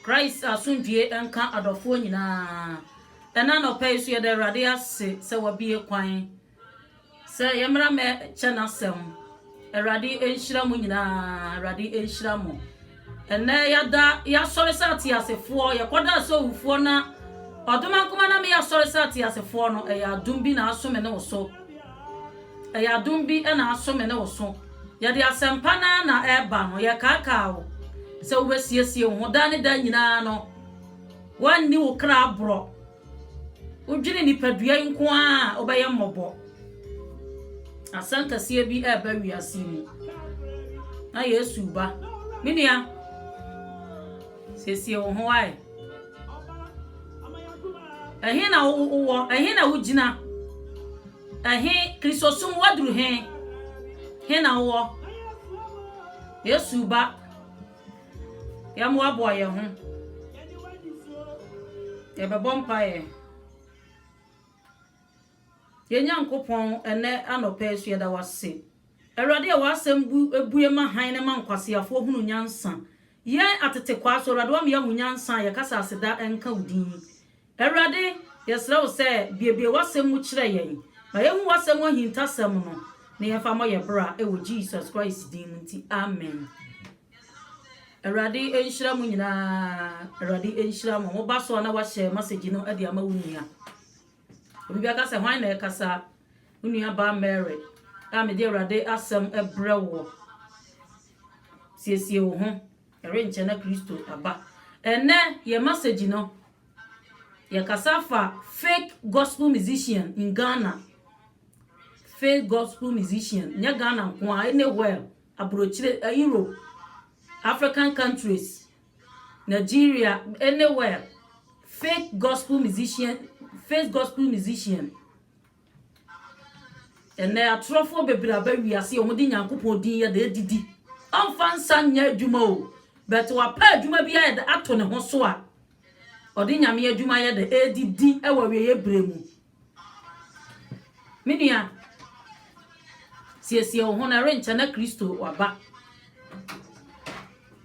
Christ asundie enka adofo nyina ena no pay so ye de Awurade ase se wabie kwan se yemra me chena sem Awurade enhyira mu nyina Awurade enhyira mu ene yada ya sori sati asefo ye koda so ufo na oduma kuma na me ya sori sati asefo no e ya dumbi na asome ne woso e ya dumbi e na asome ne woso ye de asempa na eba no ye kakao se wo besiesie wo da ne da nyina no wanni wo kra bro udwene nipadua nko a obeye mmobo asanka sie bi eba wiase mu na Yesu ba minia siesie wo ho ai ehe na wo ehe na wo gina ehe Kristosum wadru he na wo Yesu ba ya mo abo ye ho ye be bompa ye Nyankopon ene anope su ye da wase Awurade ya wasem ebue ma han ne ma nkwasiafo hunu nyansa ye atete kwa so Awurade wa me hu nyansa ye kasa aseda enka udin Awurade yesra wo se biebie wasem mu kire yen ma ye hu wasem wa hintasem no ne ye fa mo ye bra e wo Jesus Christ din nti amen Awurade enhyira mu nyina Awurade enhyira mu mo ba so na wa share message no ade ama wunia obi bia se hwan na e kasa wunia ba Mary me de Awurade asem ebrewo siesie wo ho erenche na Kristo aba ene ye message no ye kasa fa fake gospel musician in Ghana fake gospel musician nya Ghana nko anywhere abrochire Europe African countries Nigeria anywhere fake gospel musician ene atrofo bebira ba wiase omudi Nyankopon din ye de didi amfansa nya adwuma o but wa pa adwuma bia ye de ato ne ho so a odi nyame adwuma ye de edidi e wa wiye bremu minia siesie ho na renche na Kristo waba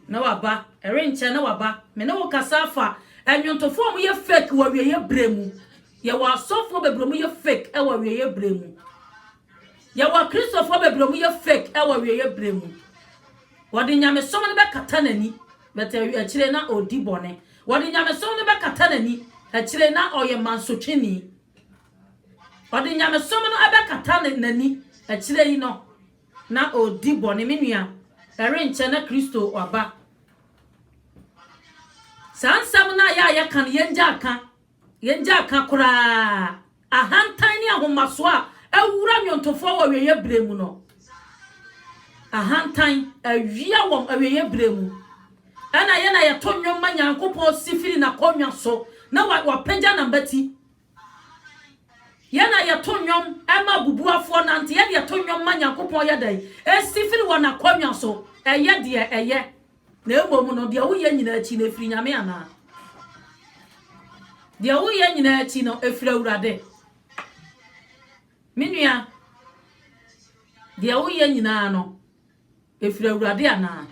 na waba renche na waba me na wo kasafa enwontofo mu ye fake wa wiye bremu ye wa sofo bebremu ye fake e wa wiye bremu ya wa Christopher bebromu ye fake e wa wiye bremu wodi nyame som ne be kata nani beta akire na odi bone wodi nyame som ne be kata nani akire na oye mansotwini wodi nyame som no abe kata nani akire yi no na odi bone menua erenche na Kristo waba sansam na ya kan yenja aka kura ahantan ni ahomaso a awura nyontofo wa wiye bremu no ahantan awia wom awiye bremu ana ye na ye tonwom ma Nyankopon sifiri na konwa so na wa panja na mbati ye na ye tonwom ema bubuafo na nte ye tonwom ma Nyankopon ye dai sifiri wa na konwa so eye de eye na emom no de wo ye nyina achi na firi nyame ana de wo ye nyina achi no efiri Awurade minua de wo ye nyina no efiri Awurade ana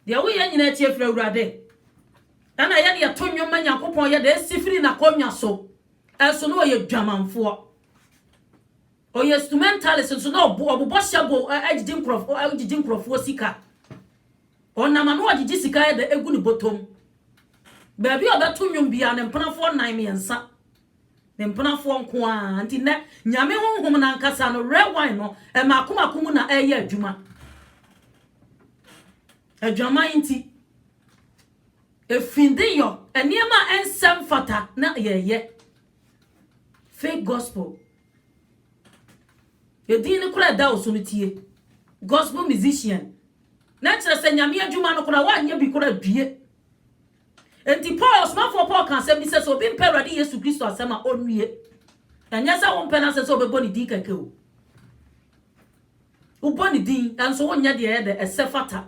de wo ye nyina achi efiri Awurade ana ye de tonwom ma Nyankopon ye de sifiri na konwa so eso no ye dwamanfo oye instrumentalist so no obobo shago ajiji nkrofo sika onama no ajiji sika ye de egu ni botom baby obeto nwom bia ne mpanafo 9 miensa ne mpanafo nko a anti ne nyame honhom na nkasa no red wine no e makomakomu na eye adwuma inti efindi yo eniema ensem fata na yeye fake gospel yedini kura da osunutie gospel musician na kire se nyame adwuma no kura wa anya bi kura due enti Paul smafo Paul kan se bi se so bi mpa Awurade Yesu Kristo asema onwie anya sa wo mpa na se so be boni din kake o boni din anso wonya de ye de esefata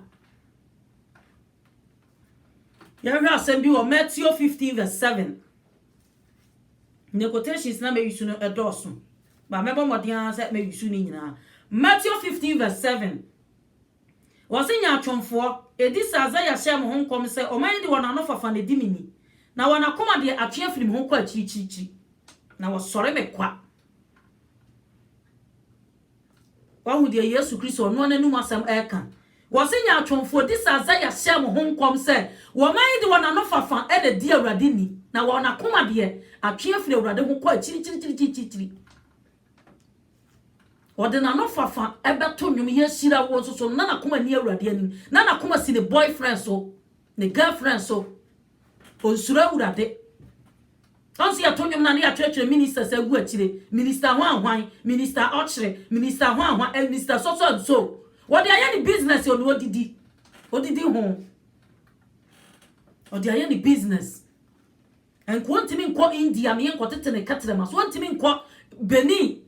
ya hwa asem bi wo Matthew 15:7 ne quotations na me yusu no edoso ba mebo modern se me yusu ni nyina Matthew 15 verse 7. Wasinya atwomfo edi saza ya hye mo honkom se oman di wona no fafa ne dimini na wona koma de atwe afiri mo honko achichichi na wosore mekwa wahu de Yesu Kristo no ananum asem eka wasinya atwomfo edi saza ya hye mo honkom se oman di wona no fafa e de di awrade ni na wona koma de atwe afiri awrade honko achichichi Odena no fafa ebeto nwum ye shira wo so na na koma ni awrade ani na na koma si ne boyfriend so ne girlfriend so onsura awrade onsi ya tonwum na ne ya twetwe minister sa gu akire minister hwan minister ochre minister hwan minister so wodi aye ni business oni odidi ho odi aye ni business en kwantimi nko India me nko tetene katrema so wantimi nko Benin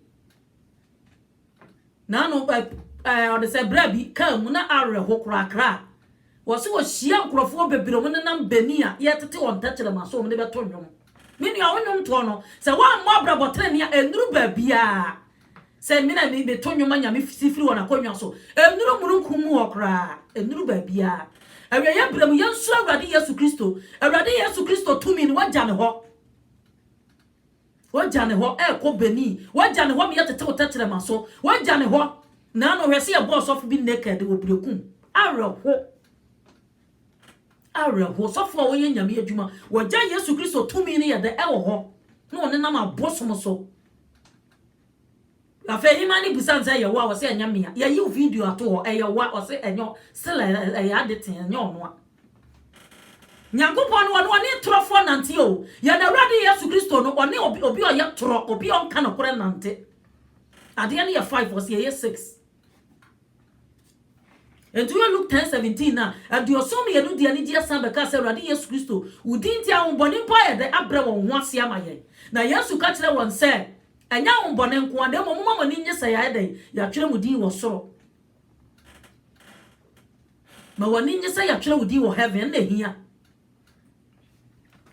na no o de se brabi kam na arre ho krakra wo se wo hia nkrofo bebire mo nam Benia ye tete on tachere maso mo de beto nwom menu a wonwom to no se wa mo abrabotre ne enuru babia se mina ni beto nwom anya me sifiri wona konwa so enuru murunkum wo kra enuru babia awe ye brem ye nsu awrade Yesu Kristo tumi ni waja ne ho wajane ho ko Beni wajane ho me yetete wotachere maso wajane ho na no hwese ye boss of bi naked wo brekum areho sofo wo ye nyame adwuma waja Yesu Kristo tumi ni ye de ewo ho no ne na ma bosom so afa himani busanza ye wa wo se nyame ya ye video ato ho ye wa wo se enyo sele ya deten enyo no Nyankopon won ne trofo nante o ya na awrade Yesu Kristo no one obi o ye tro obi on ka no kore nante ade ne ye 5 was ye 6 and you look 10:17 na adiosom ye no dia ne dia san be ka se awrade Yesu Kristo udinti a wonbone mpo ye de abre won ho ase amaye na Yesu ka kire won se enya wonbone nko ade mo mama ni nye se ya de ya twere mudi wo soro ma woni nye se ya twere mudi wo heaven na hia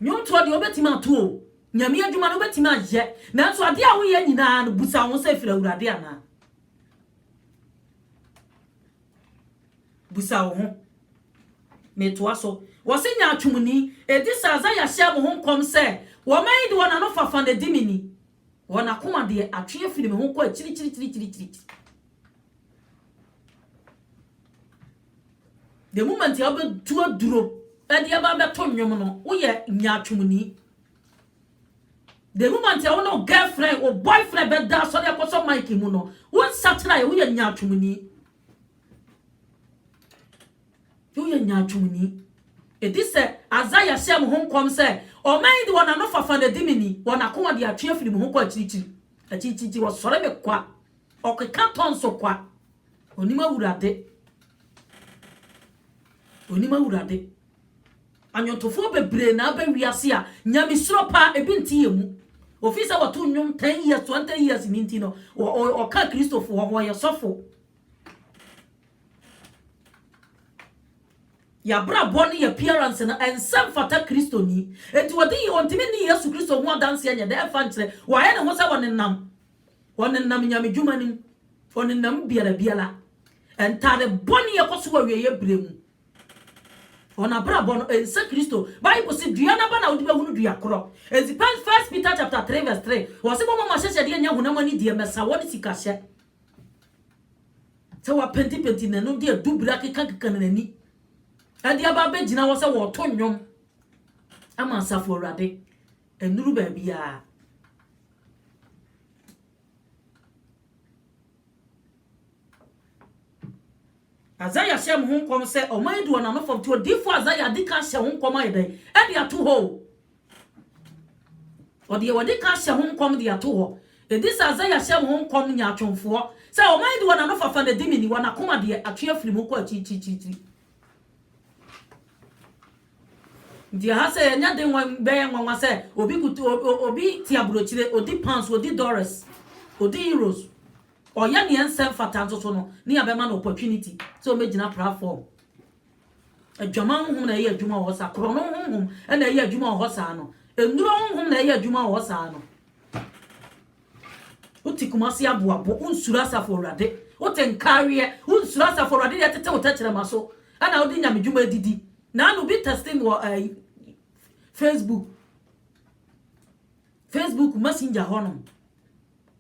nyonto de obetima to o nyame adwuma no obetima aje nanso ade a wo ye nyina no busa ho se fira awrade ana busa ho meto so wo se nya atwumni edi saza ya hye mo honkom se wo man de wona no fafa na dimini wona koma de atwe afiri me honko chiri the moment ya be tuo duro edi aba beto nwom no wo ye nya atwumni the moment ya wo girlfriend or boyfriend be da so de akoso Mike mu no won satira ye wo ye nya atwumni edi se Azaya shem honkom se o man de wona no fafa na dimini wona koma de atwe afiri mu honko achichi wo sore me kwa okeka tonso kwa onima wurade anyotofo bebre na ba wiase a nyame suro pa ebinti yemu ofisa watu nwom 10 years 20 years ninti no o ka Christopher wo ye sofo ya bra boni appearance na ensem fata Kristo ni enti wodi ontimi ni Yesu Kristo ho dance anya de efa nkyere wa ye ne ho sa wonenam nyame dwuma nim wonenam biala entare boni yekoso wa wie ye bremu ona bra bon ense Kristo Bible say dua na ba na odi ba hunu dua koro ezi 1 Peter chapter 3 verse 3 wo se mama hyehye de nya hunam ani die mesa wodi sikahye se wa penti na no de dubra keka na nani adi aba be gina wo se wo to nwom ama safo awrade enuru ba bia Azaya shem honkom se o man do na no fom to difo Azaya dika hye honkom ayede e de ato ho o de wodi ka hye honkom de ato ho e dis Azaya shem honkom nya atwomfo se o man do na no fafa na dimini wana koma de atwe afiri mu ko achichichi dia ha se nya de wan be nwanwa se obi tiabrochire odi pounds odi dollars odi euros o ya ne ensem fata ntoto no ne abema na opportunity so megina platform adwama honhom na ye adwuma wo sa krono honhom na ye adwuma wo sa no enuro honhom na ye adwuma wo sa no uti kumasi aboabo unsura safo awrade what encourage who sura for radi tete wo tete maso ana odi nya medwuma didi na no be testing wo Facebook messenger hono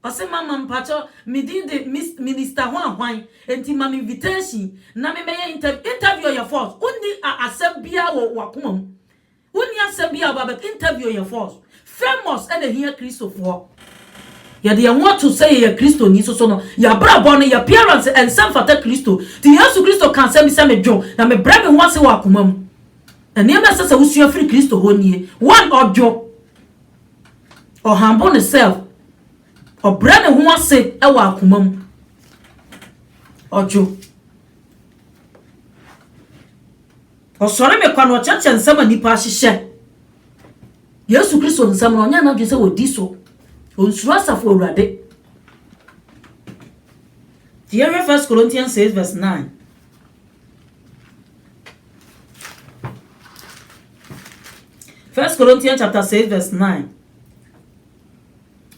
ose mama mpacho me did the minister hwan enti mam invitation na me meye interview your force uni asembia wo wakomam uni asembia ba interview your force famous and here Christopher ya de want to say ya Christo ni so no ya bra born ya parents and some fata Christo ti Yesu Christo kan say me dwo na me bra me ho ase wakomam na ne ma sese usua free Christo ho nie one ojo or humble yourself or brand who wants say e wa akomam ojo o sore me kwa no chacha nsama nipa ahihye Yesu Kristo nsama no nya na dwe se wodi so onsuru asafo awurade Here 1 Corinthians 6 verse 9 1 Corinthians chapter 6 verse 9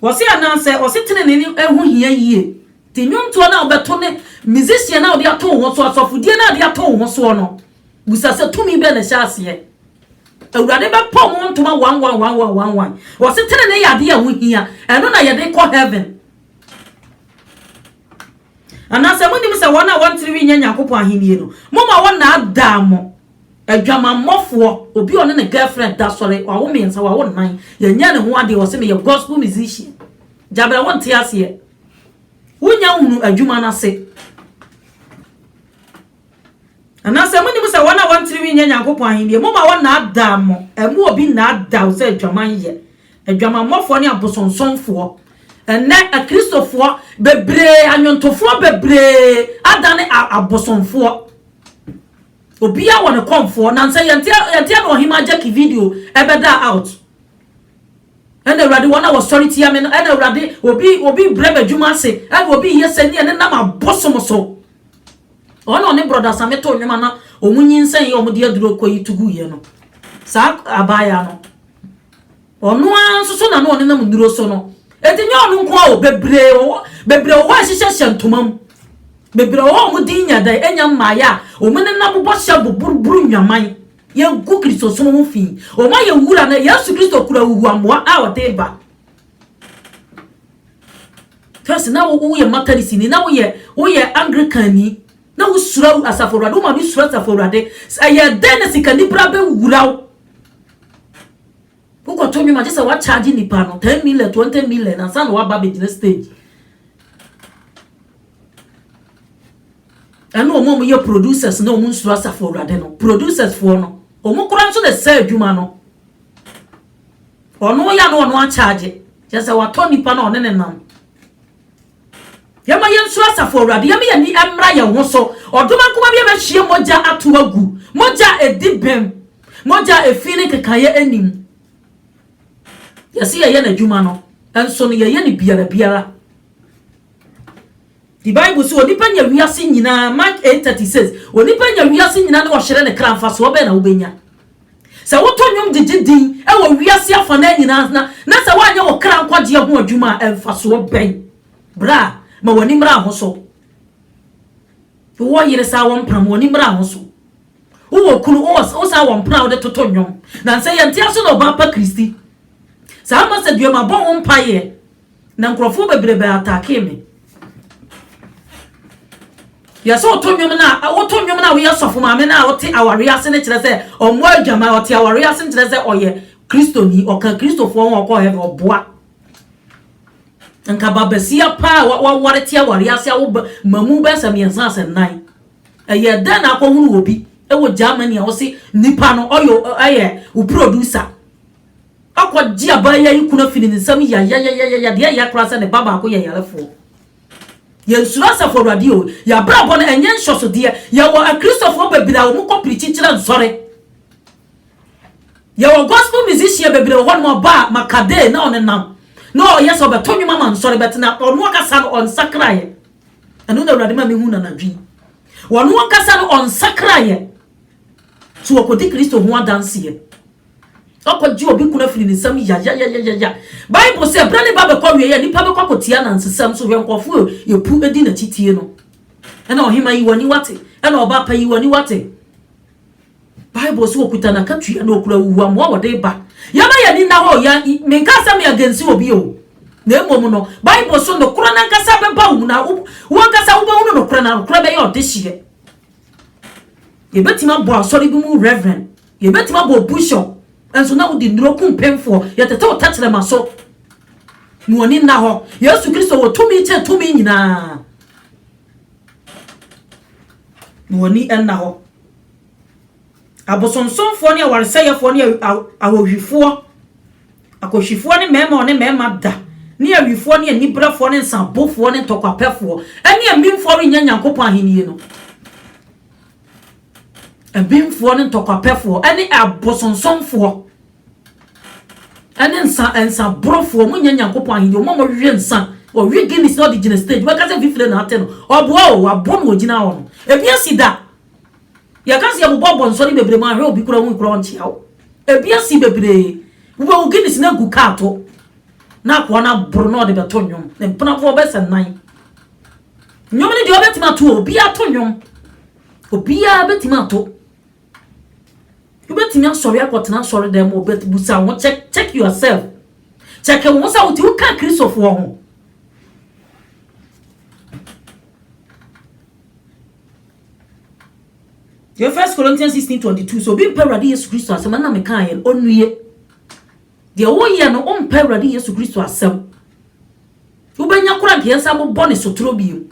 Wasi ananse wasi tenene ni ehu hia yie ti nwonto na obeto ne musician na odi ato ho so asofudie na odi ato ho so no busase tumi be na hyase awurade be pom ntoma 111111 wasi tenene ya de ehu hia eno na ye de ko heaven ananse munim se wona wontiri nya Yakobon ahenie no moma wona adamo adwamammofo obi one ne girlfriend da sore wa wo mensa wa wo nan ye nya ne ho ade wo se me ye gospel musician jabra won te ase wonya hunu adwuma na se anase munim se wona wontiri nya Yakobon ahenie moma wona adamo emu obi na ada wo se adwaman ye adwamammofo ne abosonsonfo enne Kristofo bebre anyontofo bebre adane abosonfo obi a won komfo na nse yente no hima jeki video ebeda out and already one was sorry tia me and already obi brebe djuma se and obi yese ne na ma bosomoso ono ne brother sameto nwema na omunyi nsen ye omudi aduro koyi tugu ye no sa abaya no ono anso na no ne na munduro so no etinye onu nko o bebre o wa hihye hyentomam bebre o mu dinya dai enya mmaya o mu ne na bobo hye boburu nwaman ye gu Kristo so mu fi o ma ye wura na Yesu Kristo kura wuwu amoa a o te ba tese na wo ye matarisi ni na wo ye Anglican ni na wo sura asaforade o ma bi sura asaforade ye denesi kanibra be wura uko to nyuma just wa charge ni pa no 10 million 20 million and san wa ba be the stage and no mo ye producers no mo nsura safo rade no producers for no o mo kura nso the sell adwuma no ono ya no ono a charge just wa to ni pa no ne nam yama ye nsura safo rade yama ye ni emra ye ho so odoma kuma bi be hie moja ato agu moja edibem moja efini kekaye anim yesi ye na adwuma no enso no ye ni biara the Bible says onipa nya wiase nyina Mark 8:36 onipa nya wiase nyina na wo hyere ne kramfa so be na wo benya se wo to nwom digidin e wo wiase afa na nyina na se wo anya wo kran kwaje ho adwuma emfa so ben bra ma woni mra ho so wo yire sa wo mpram woni mra ho so wo kunu o sa wo mpram wo de toto nwom na se ye ntia so no ba pa Kristi sa ma se duema bon mpaye na nkrofo bebrebe atake me ya so otonwom na we yasofo ma me na wote aware ase ne kire se omo adwama wote aware ase ne kire se oye Kristo ni oka Kristofo won okọ heaven oboa nka babasia pa ware tie aware ase wo mamu be sam yensa asennan eye den akohunu obi e wo Germany a wo se nipa no oyo wo producer akwaji abaya yikuna fini nsam ya de ya krasa ne baba akọ yelefo ye surasa for radio ya brabo na enye nsoso de ya wo Kristofo bebira wo mu komplichi kira nsore ya wo gospel musician bebira wo no ba makade na onenam no yes obetonyu mama nsore betina onu akasa no on sakraye anu na urade ma mehu na nadwi wonu akasa no on sakraye so okodi Kristo ho adanse ye okodi obi kuna fili nsam ya Bible say brane ba be kwa we ye nipa be kwa kotia na nsesam so hwe nkofo ye pu edi na titie no ena ohima yi wani wate ena oba pa yi wani wate Bible so okuta na katua na okura wuwa mo wode ba ya ba ya ni na ho ya menka sa me agensi obi o na emom no Bible so no kura na nkasa be ba wu na wo nkasa wo ba wu no kura na kura be ya odehye ye betima bo asori bi mu reverend ye betima bo bishop enso na wo di ndro kumpemfo ye tete o tachere maso ni woni na ho Yesu Kristo wo tumi che tumi nyina ni woni enna ho abosonsonfo ne awaresayefo ne awohwifo akohwifo ne mema da ne awifo ne anibrafo ne nsabofo ne tokwapefo ene amimfo re nya Nyankopon ahenie no amimfo ne tokwapefo ene abosonsonfo ene nsabrofo mu nya Nyankopon ahenie mo hwe nsa o hwe Guinness no di stage baka se fifile na ate no oboa o abom no gina ho no ebia sida ya kasi ya bobo nsori bebre ma hwe obi kura hu kura onchi hawo ebia si bebre wo Guinness na gu kato na kwa na bro no de beto nwom ne mpana fo be senan nwom ni de obetima to obi ato nwom obi a betima to obetima sori akotena sori dem obetbusa wo check yourself check wo sa uti uka Christopher ho Your 1 Corinthians 16:22 so be parody Yesu Kristo asem na me kan ye onue de wo ye no on parody Yesu Kristo asem ubenya kura ke yesa mo bone sotro biu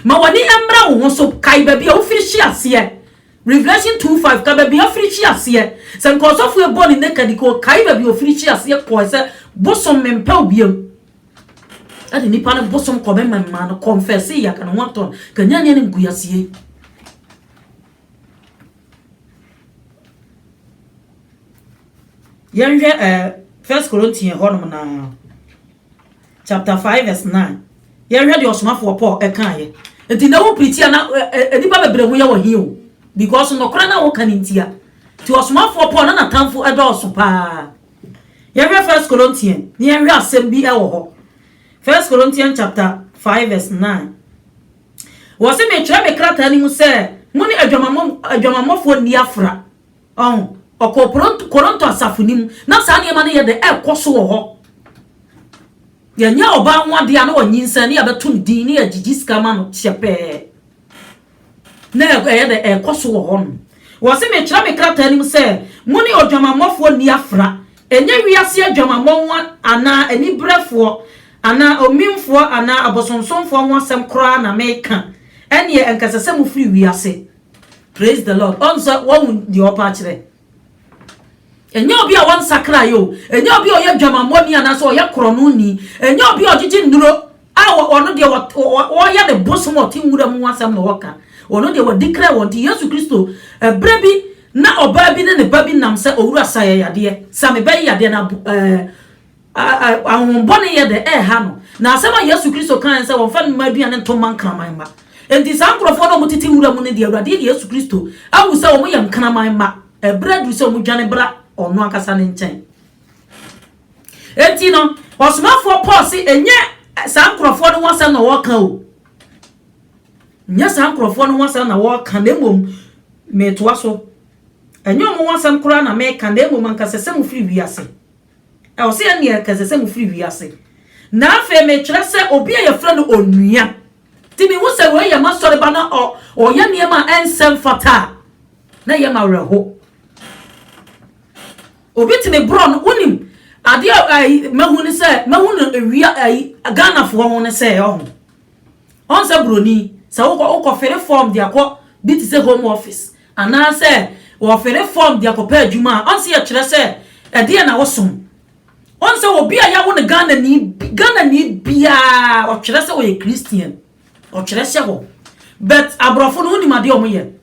ma wani emra wo so kai ba bia wo firishi ase Revelation 2:5 ka ba bia firishi ase se nko so fu e bone ne kadiko kai ba bia wo firishi ase ko se bosom mempa obiam ade nipa na bosom ko be mamma no confess ya kan waton ka nyanya ne nguyase Yenje 1 Corinthians honom na chapter 5 verse 9. Yenje de osomafo Paul ekaye. Enti na wo pritia na enipa bebre hu ye wo hiu because no kra na wo kanintia. Ti osomafo Paul na tamfo edoso pa. Yenje 1 Corinthians ni yenje asem bi e wo ho. 1 Corinthians chapter 5 verse 9. Wo se me kire me krata ni mu se muni adwamamofo ni afra. Koronto asafunim na sa ne ma ne ye de ekoso wo ho ye nya oba nwade a na wanyinsa ne abeto din ne agigiska ma no chepe na ye de ekoso wo ho no wo se me kira me krata nim se muni odwamamofo ni afra enye wiase adwamamon ana anibrefo ana omimfo ana abosonsonfo ho asem kra na meka ene ye enkasese mu free wiase praise the Lord onso wo di opa kire enye obi a wan sakra yo enye obi o ye dwamamoni ana so o ye krono ni enye obi o gigi nduro a ono de o ye de bosom o ti nwura mu asam no woka ono de wo declare won ti Yesu Kristo brebi na oba bi ne ba bi nam se owura saye yade same be yade na ahun bone ye de ha no na asem a Yesu Kristo kan se won fa ma duane ntoman kraman ma enti sankrofo no mutiti nwura mu ne de awurade Yesu Kristo awu se wo mo ye nkraman ma bredu se mo dwane bra ono akasa ne nchen enti no osmafo Paul si enye sankrofo no wasa na wo kan o nya sankrofo no wasa na wo kan na mom metoa so enye mo wasa nkura na me kan na mom ankasese mu firi wiase e o se ene ankasese mu firi wiase na afa me kire se obi a yefra no onua timi wo se we ye masore ba na o ye niema ensem fata na ye ma reho obi tini bron unim ade mahuni se mahunu ewia Ghana fo ho ne se on se broni se wo fere form dia ko bit se home office ana se wo fere form dia ko pa adwuma on se ye kire se ade na wosom on se obi a ya wo ne Ghana ni bia o kire se wo ye Christian o kire se ho but abrofo no unim ade o mo ye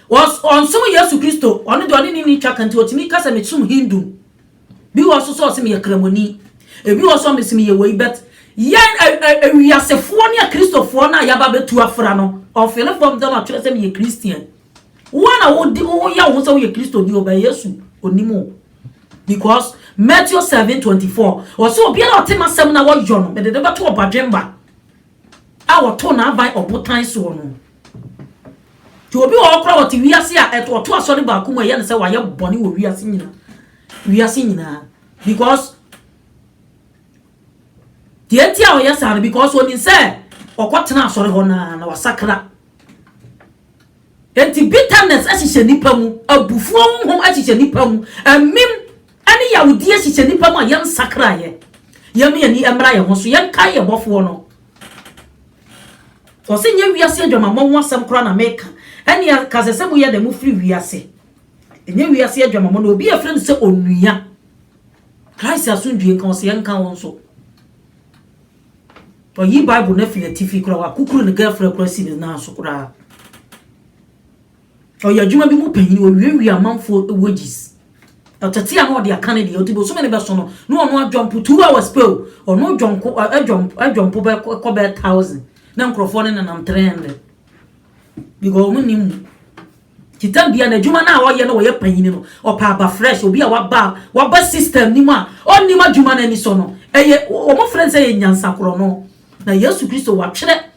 was on some Yesu Kristo onu de oni ni twa kanti otimi kasa metum Hindu bi wo so se me ye kramoni e bi wo so me se me ye wei bet yen wiasefo ne a Kristofo na ya ba betu afra no o fele form dem a se me ye Christian one wo di wo ya wo so ye Kristo ni oba Yesu onimo because Matthew 7:24 o so obi na otema sem na wo yo no me de beto obadwemba a wo to na aban obotan so no ti obi o kra o ti wiase a eto to asori ba ko mu ye ne se wa ye boni wo wiase nyina because the etia o yes and because when say okotena asori ho na wasakra enti bitterness ahihye nipa mu abufuo honhom ahihye nipa mu amim ani yawudi ahihye nipa mu ayam sakra ye yam ye ni emra ye ho so ye kai ye bofo no o se nya wiase adwama mo asem kra na meka ani kasese mu ye de mu free wiase nya wiase adwama mo no obi e friend se onua Christ asundue kan se ye nka won so to yi bible na fili tifi kra wa kukuru ne girlfriend kra si na so kra o ya juma bi mu panyin o wiwi amanfo wages otati a no de akane de otibo so me ne be so no no ono adwompo 2 hours pay ono dwonko adwompo be ko be 1000 na nkrofo ne nam 300 bigo mu nim kitambia na juma na wo ye no wo ye panyin no o pa ba fresh obi a wa system ni ma oni ma juma na ni so no eye o mo friend say nyansa kro no na Yesu Kristo wa twere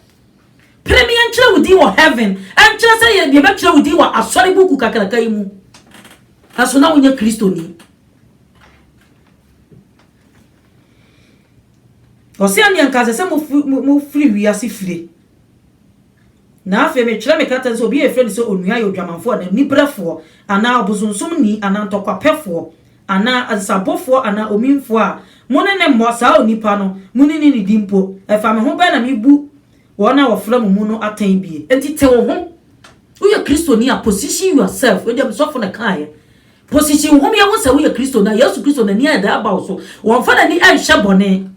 premium twere wudi wo heaven and twere say ye be twere wudi wo asori buku kakraka yi mu aso na wonye Kristo ni o se ani anka se mo free wi ase free na afa me twere me kata so obi e friend so onua yo dwamanfo na nibrefo ana obusonsum ni ana ntokwapefo ana asabofo ana omimfo a monene mo sa onipa no munini ni dimpo efa me ho be na mebu wona wo fra mu no atan bie enti te wo ho uye Kristo ni a position yourself we dem so for na kai position ho me wo sa uye Kristo na Yesu Kristo na ni ada aba so won fa na ni anhye bone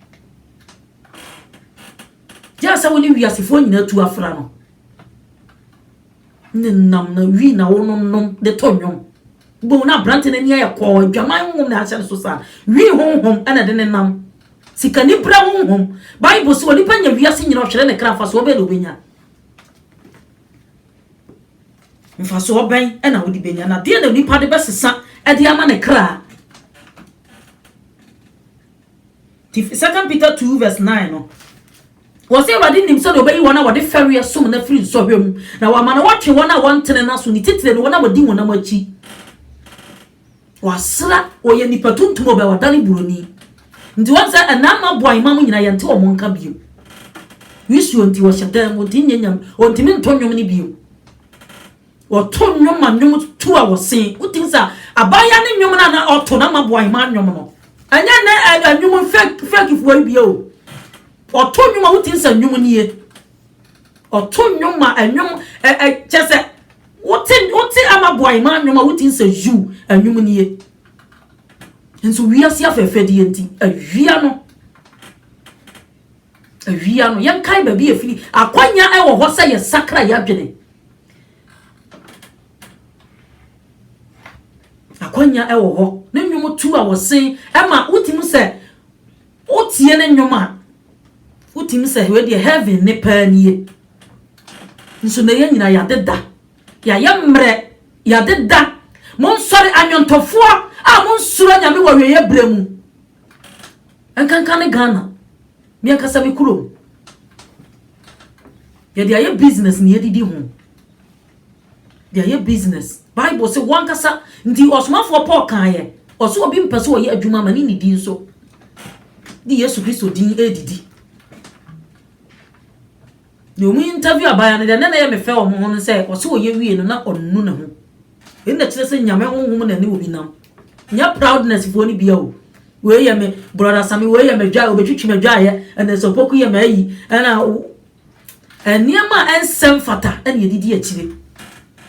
ja sa woni wiasefo nyina tu afra no nam na wi na wo no de tonwom bo na brante na ni ya ko dwaman hom na ahyɛ so sa wi honhom ana de ne nam sikani bra honhom bible so ni panya wiase nyina hwere ne kra fa so obe na obenya mfa so oben ana wodi benya na de na nipa de besesa e de ama ne kra 2 Peter 2 verse 9 no was say wadi nim so de obeyi wona wode feria som na free so hwem na wa mana watwe wona wantene na so ni titire no wona wadi wona machi wasra oye nipa tuntum oba wadani buroni ndi wansa anama boy mamu nyina yente o monka bio wisu onti wo hyata mo tinyanyam ontimi ntonnwom ni bio o tonnwom ma nwom tu a wo sen utinsa abaya ne nwom na oto na ma boy ma nwom no anya na nwom fake fuwa bio o tonnwom a utinsa nwom ni ye o tonnwom ma nwom chese Oti ama boy man no ma wutin se ju anwum ni ye enso wiase afefe de enti awia no yan kai ba bi afini akwanya e wo ho se ye sakra ya dwene akwanya e wo ho ne nwum tu a wo sen e ma wutim se otie ne nwum a wutim se we de heaven ne pa ni ye enso na ye nyina ya deda ya yemre ya deda mon sori anyontofo a mon suro nyame wo ye bremu enkankan Ghana mi akasa mi kuro ya dia ye business ni edidi ho dia ye business bible say one kasa ndi osmafo Paul kan ye oso obi mpese wo ye adwuma mani ni din so di Yesu Kristo din edidi no mu interview abaya na na ye me fe o mo no say o so ye wie no na onnu na ho enda kire se nyame honhom na ni obi nam nya proudness fo ni bia o we ye me brother Sami we ye me dwa obetwitwi me dwa ye ena so poku ye me ayi ena eniema ensem fata ena ye didi akire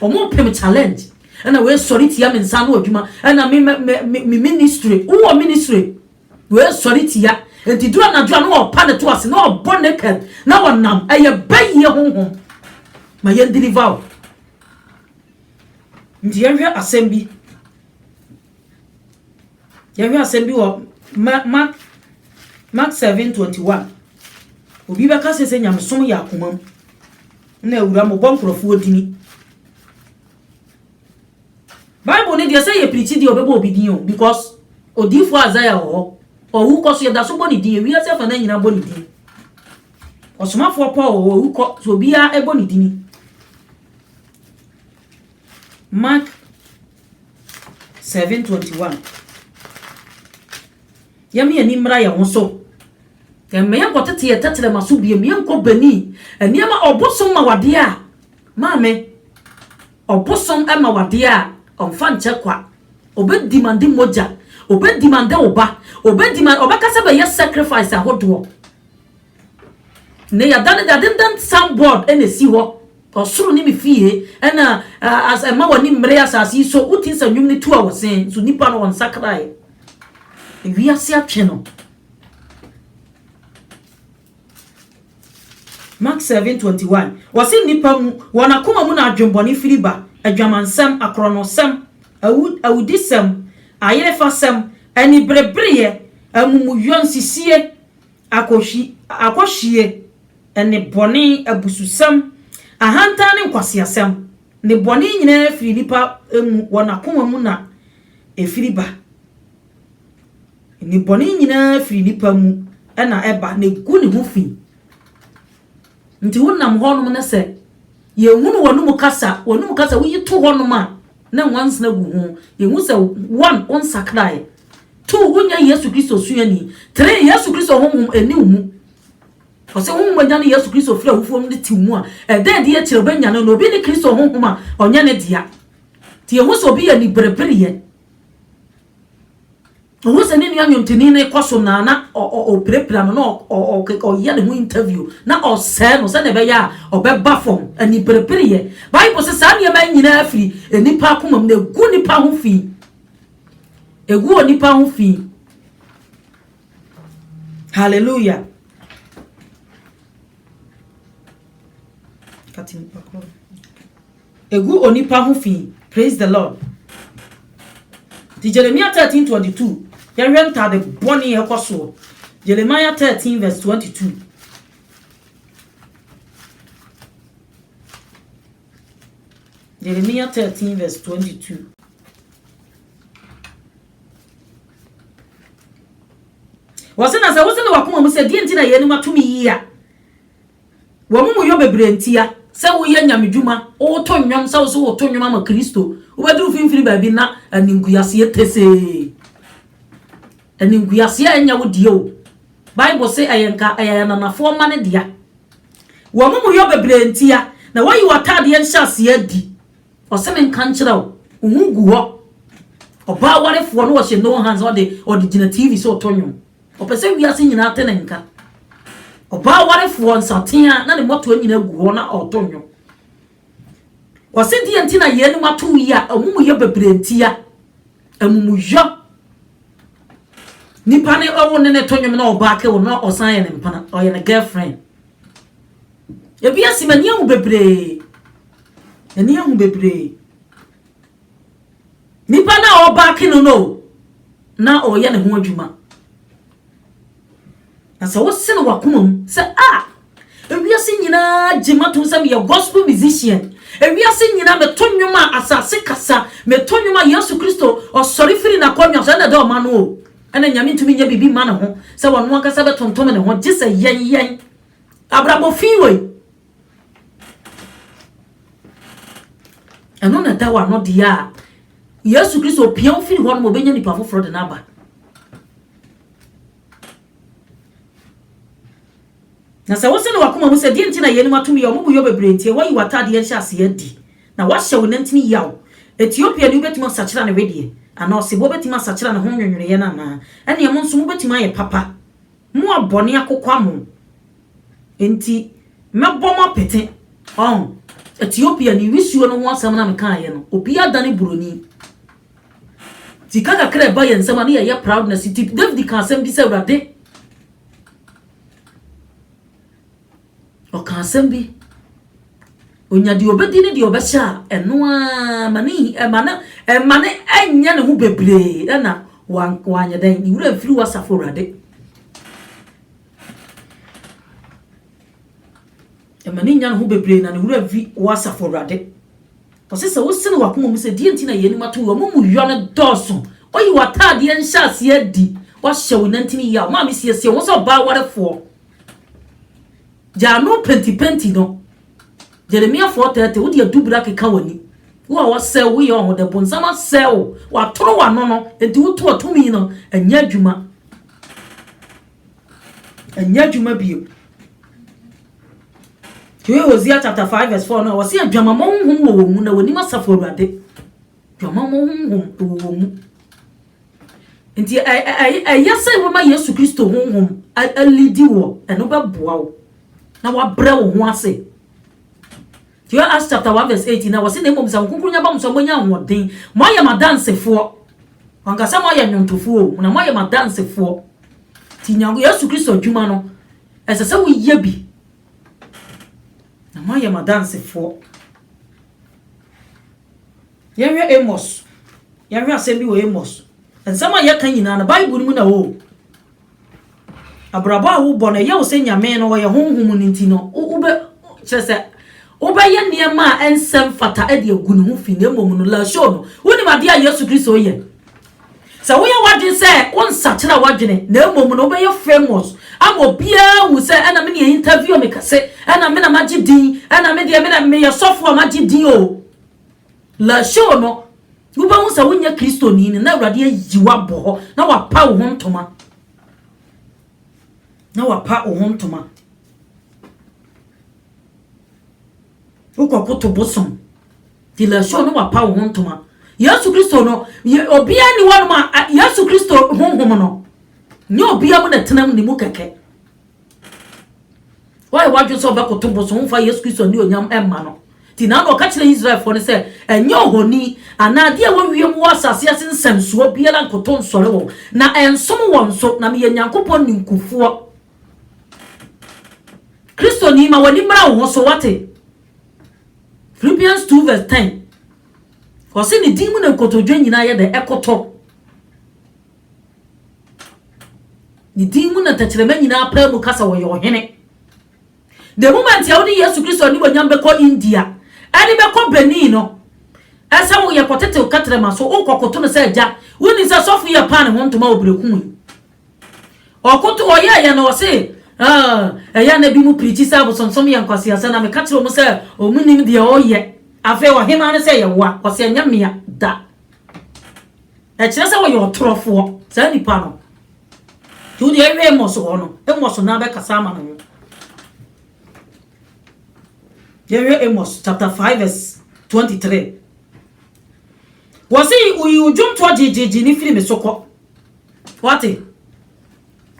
o mo pem challenge ena we sorry tia me nsa no adwuma ena me ministry wo ministry we sorry tia enti dua na dua no opa ne to ase na obo naked na wonam eye baye honhom ma ye deliver ndi ye asembi wo Mark 7:21 obi ba ka sese nyamsom ya akomam na ewura mo bonkrofo odini Bible ne dey say ye preach di obebo obidin o because odifo Isaiah o wu ko so ye da so boni din wi ase fa na nyina boni din osomafo Paul o wu ko so bia e boni din Mark 7:21. Yami ani mra ya wonso. Me yanko tete ye tetere maso bie me yanko bani. Eniema obosom ma wade a. Maame. Obosom e ma wade a onfa nche kwa. Obe demand moja. Obe demand oba. Obe demand oba kasa be yes sacrifice ahodo. Ne ya dan soundboard ene si ho. Osuru ni me fie ena as ma wani mre asasi so utin sa nwum ni 2 hours so nipa no on sakrai. We are see channel. Mark 7:21. Was in nipa mu wana kuma mu na adwemboni firiba adwamansam akronosam awudisam ayerefasam ani brebreye amumuyon sisie akohie ene boni abususam ahanta ne nkwasiasam ne boni nyina firi nipa emu wana kuma mu na efiriba ni boni nyina firi nipa mu na eba na gu ne ho fi nti wonam honum na se ye hunu wonum kasa wi to honum a na once na gu ho ye hu se 1 on sakrai 2 wonya Yesu Kristo suani 3 Yesu Kristo honum eni mu o se honum nya ne Yesu Kristo fira hufo mu de ti mu a e de de ye kire banya no obi ne Kristo honum a onya ne dia ti ye hu se obi ya ni berebere ye o se ni nyanyo ntini ne kwaso na o prepare no o ya ne mu interview na o se no se ne be ya o be ba fom ani prepare ye Bible se sa ne ma nyina afiri enipa komam na egu nipa ho fi egu onipa ho fi. Hallelujah. Egu onipa ho fi. Praise the Lord. Jeremiah 13:22. Yerenta the boni ekoso. Jeremiah 13:22. Jeremiah 13:22. Wasena sa wosena wakoma mu se die ntina ye ni matumi yia. Wo mu yo bebre ntia. Se wo ye nyamedwuma, o to nwom se wo so wo to nwom ama Kristo. Wo bedru finfiri ba bi na aninguyase tese. Aninguyase anya wo die o. Bible say ayenka ayananafo ma ne dia. Wo mu yo bebre ntia na wo yi watade en hyase adi. O se men kan kira o. Ungu ho. Oba warefo no wo hye no hands o de gina TV so to nwom. O pese wi ase nyina tenenka. Oba warefo nsatea na ne moto nyina gu ho na otonyo. O se die ntina ye ni matu yi a amumu ye bebrentia amumu yo nipa ne owo ne tonyo na oba ke wo na osan ye ne mpana o ye ne girlfriend e bia si mania hu bebre eni hu bebre nipa na oba ke no na o ye ne ho adwuma asa wo se no wakomam se ewiase nyina jimato nsam ye gospel musician ewiase nyina metonyoma asase kasa metonyoma Yesu Kristo osori firi na kwamya so na de o ma no o ena nyame ntumi nya bibi ma ne ho se wono akasa betontom ne ho gise yen abrabo fiwe eno na dawa no dia Yesu Kristo pian firi ho no mo benya nipa foforo de na ba na se wose no wakoma mu se die ntina ye ni matumi ya omubu yo bebre ntie wayi watade ye hyase adi na wahye wo nantini yawo Ethiopia ni betima sachira ne wedie ana ose bo betima sachira ne ho nwonwere ye na na ene mo nso mo betima ye papa mo abone akokwa mo enti mebomo pete Ethiopia ni wisuo no ho asam na meka ye no obi adane buroni tikaka kre ba ye nsama na ye proudness tip David kan asem bi se urade o kan asem bi onya di obedi ne di obesha eno a mane enya ne hu bebre na wanya dan ni wura firi wasafo urade mane nya ne hu bebre na ne wura vi wasafo urade to se wo se ne wakoma mu se die ntina ye ni mato wo mu yo ne doso oyi watade en hyase adi wa hye wo nantini ya ma me siesie wo so ba warefo ja no penti no Jeremiah 4:30 wodi adubra keka wani wo sell we on the bonsama sell wa toro wa no enti wo to atumi no anya adwuma bio. Hosea chapter 5 verse 4 no was say adwamamo honhom wo mu na woni masafo Awurade adwamamo honhom wo mu enti yesa wo ma Yesu Kristo honhom alidi wo eno beboa wo na wa bre wo ho ase. Acts chapter 1 verse 18 na was say nemom sa nkunkunya ba mso monya hoden mo ya madansefo angasa mo ya nyontofo na mo ya madansefo ti nyango Yesu Kristo adwuma no esese wo ye bi na mo ya madansefo. Yehwe Amos yehwe asembi wo Amos ensama ye kan nyina na Bible mu na wo abraba wo bo na ye wo se nyame no wo ye honhom ni ntino ube chese obeye niema ensem fata e de agunu hu fi na emom no la show no woni ma dia Yesu Kristo ye se wo ye wadin se won sachira wadwene na emom no obeye famous amo bia wu se ana me ne interview me kase ana me na magidin ana me de me ye sofo magidin o la show no wo ba hu se wonya Kristo ni na Awurade ayiwa bo na wa pa wo ntoma ukokoto bosom dile show no wa pa wo ntoma. Yesu Kristo no obia ni wonu ma Yesu Kristo honhom no ni obia mu na tenam ni mu keke why waju so ba koto bosom fa Yesu Kristo ni onyam emma no ti na no ka kire Israel for ne se enye ohoni anade a wawiem wo asase asensamsuo biela nkoto nsore wo na ensom won so na me Nyankopon ni nkufuo Kristo ni ma wani mra wo so wate. Philippians 2 verse 10. For say ni dimu na kotodwe nyina ye de ekoto. Ni dimu na tachirema nyina pa mu kasa wo ye ohene. The moment ya woni Yesu Kristo ni wanyam be ko India, ani be ko Benin no. Asa wo ye kotete ukatrema so ukokoto no se agya. Woni se sofu ye pa ne hontoma obrekum. Okoto oye ye no se eya na bi mu preach say abosonsom ye nkwase asa na me ka kire mu say omunim de oye afa wo hema ne say ye wa kwase anyamia da e kire say wo ye otorofo sa nipa no tu de ewe moso ho no emoso na be kasa ma no ye Amos chapter 5 verse 23 wasi uyu jumto jejeje ni firi me sokọ wati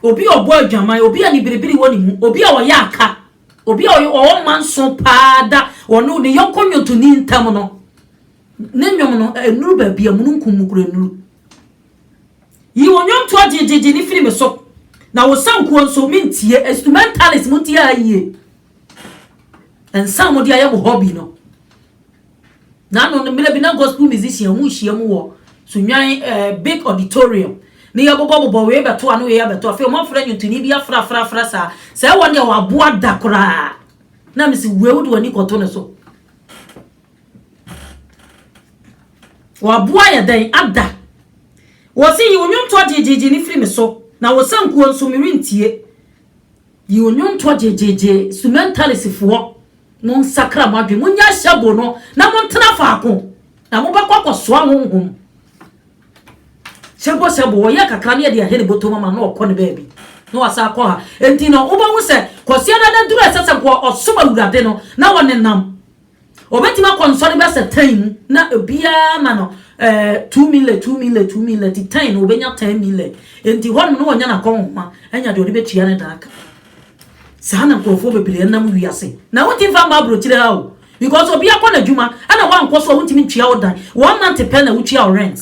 obi obo adwaman obi ani biribiri woni mu obi a oya aka obi a o manso paada onu ne yonkonyoto ni ntam no ne nwom no enuru ba bia mu nkumukura enuru yi wonyom to ajejeje ni firi me so na wo sankuo nso mentie instrumentalist muntie aye ensamo dia ya hobby no na no me bi na gospel musician hu hia mu wo so nwan big auditorium ni ya bobo we beto anu ya beto afi mo fra nyutuni bi afra sa se won ya waboa dakora na misi wewu de wani koto ne so waboa ya den ada wo si yonyum to jejeje ni firi me so na wo sankuo nso me rentie yonyum to jejeje sumentalisifuo mon sakra madwe munya hyabo no na montena faako na mo bakwa so ahonhom sebo wo ya kakra ne de ahene boto mama no okọ ne baabi no asa akọ ha enti no wo ba hu se kwose na duru esese ko osoma Awurade no na wone nam obetima konsole be se tan na obia ma no 2 million ti tan no obenya 10 million enti hon no wonya na konhoma anya de odi betua ne daka sana nkofo bebele nam wiase na woti fa ma bro kire ha o because obia kwa na dwuma ana wa nkoso wontimi tua odan 1 month pen na wutua rent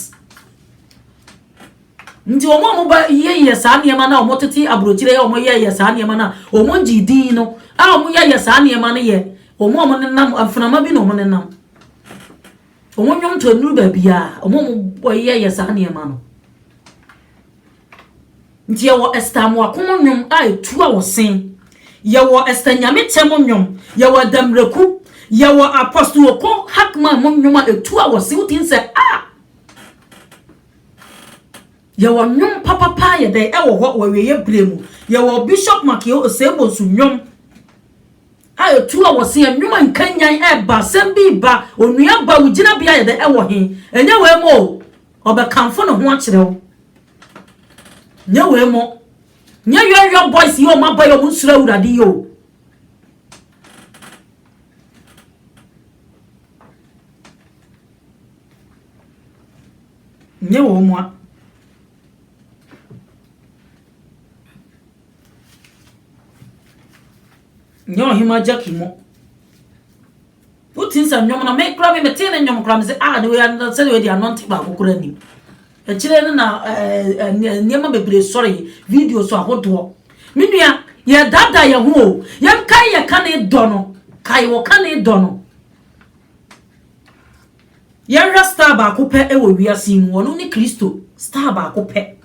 nti omo ba ye sa niema na omo tete abrochire omo ye sa niema na omo njidin no a omo ye sa niema na ye omo nenam afnama bi no omo nenam omo nwom to nuru ba bia omo ye sa niema no nti ye wo estamo akomo nwom a etu a wo sen ye wo estanyame chemo nwom ye wo damreku ye wo apostle ko hakma mo nwom a etu a wo se utin se ye wo nwom papa ye de e wo ho we ye bremu ye wo Bishop Makio Osebo su nwom ayo tuwa wose enwuma nkanyan eba sembi ba onua ba ugina bia ye de ewo he enye we mo obekamfo ne ho akire wo nye we mo nye yo boys yo ma ba yo munsura urade yo nye wo mo nyo hima jaki mo putin sa nyom na me kra me mete na nyom kra me se ne we an se we di anonti ba kokora nim e kire na niema bebre sorry video so ahodo menua ye dada ye ho ye kai ye kan do no kai wo kan do no ye rasta ba ko pe e wo wiase mu wono ni Kristo star ba ko pe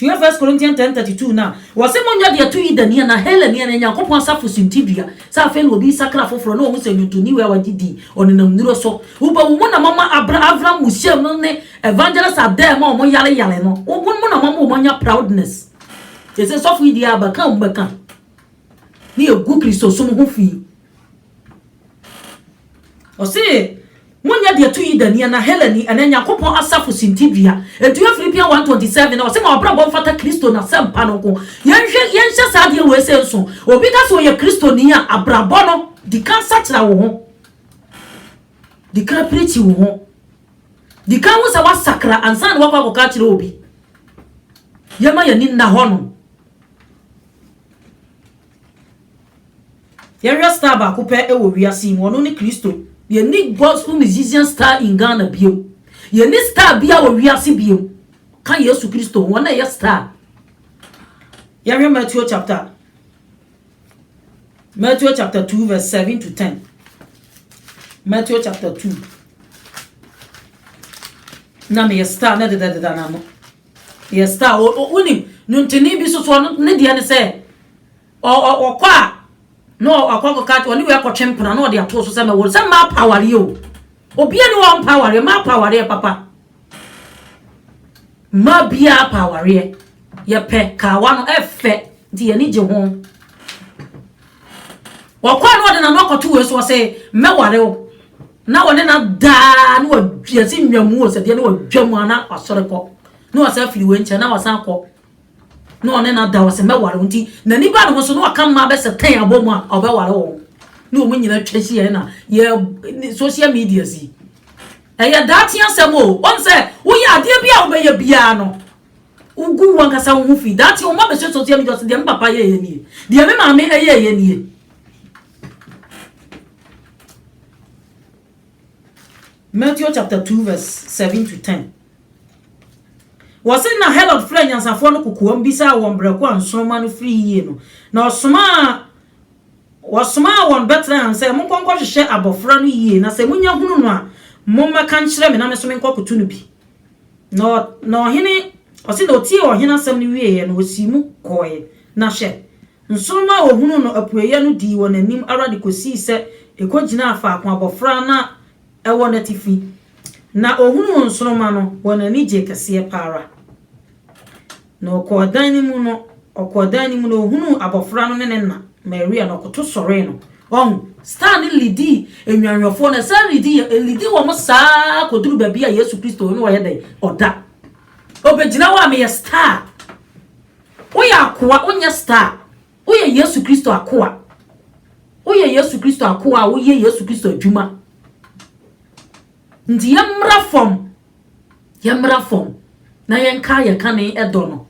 Tia 1 Corinthians 10:32 na wase monya de to idania na Helen ne Yakobon asafo sintibia sa fe no bi sakra foforo no hu se nyutuni we wagidi onenam niro so uba mu na mama Abraham musiam no ne evangelist adem mo yale no ubu mu na mama mo nya proudness ese sofu idia ba kan mbeka ni egu Kristo so mo hu fi o se monya de to idania na Helen ene Yakobon asafo sintibia etu Philippians 1:27 na o se ma obrabo mfata Kristo na sempa no ko yenhye sa de we se nso obi ka so ye Kristo ni a abrabo no di kan sakira wo ho di kan preach wo ho di kan wo sa wa sakra ansan wo kwa ka kire obi yema ye ni na ho no ye resta ba ko pe e wo wiase mu no ni Kristo ye ni gospel musician star in Ghana bio ye ni star bia wo wiase bio kan Yesu Kristo wona ye star ye read Matthew chapter 2 verse 7 to 10 Matthew chapter 2 na me star na de na no ye star woni nuntini bi so ne de ne se o kwa no akwa ka oni we akotwempena no de ato so se me wo se ma power yo obi ani wo power ma power papa ma bia power ye pe ka wa no efe di ani je ho wakwa no de na no akoto we so se me ware o na wone na da no waduase nwamu o se de na wadwamu ana asore ko no wasa firi we nche na wasa ko no one na da wase me ware nti na ni ba no so no aka ma be se tan abomu a obe ware wo no mu nyina twahyi ye na ye social media si eya dati ansemo on se wo ya ade bia wo be ya bia no ugu wan kasa wo fi dati o ma be social media so de papa ye ni de me ma me ye ni Matthew chapter 2 verse 7 to 10 was in na Herod friend yansafo no kokoam bisa won breko ansoma no free ye no na osoma won Bethlehem say mon konkɔ hwehwɛ abofra no yie na sɛ munya hunu no a momma kan kyerɛ me na me so me nkɔkoto no bi no hene ɔse na otie ɔhene asɛm no wie ye no osimu kɔe na hwɛ nsoma ohunu no apueye no di won anim arade kosi sɛ ekogina afa akwa abofra na ewo na tifi na ohunu nsoma no won ani je kase para na okodan ni mu no ohunu abofra no ne na Maria no koto sore no stand lidi enwanwofo na san lidi wo mo saa koduru ba bia Yesu Kristo no ye dey oda obegina wa me star wo ya akoa onya star wo ye Yesu Kristo akoa wo ye Yesu Kristo akoa wo ye Yesu Kristo adwuma ndi yemra fom na yenka ye kan edo no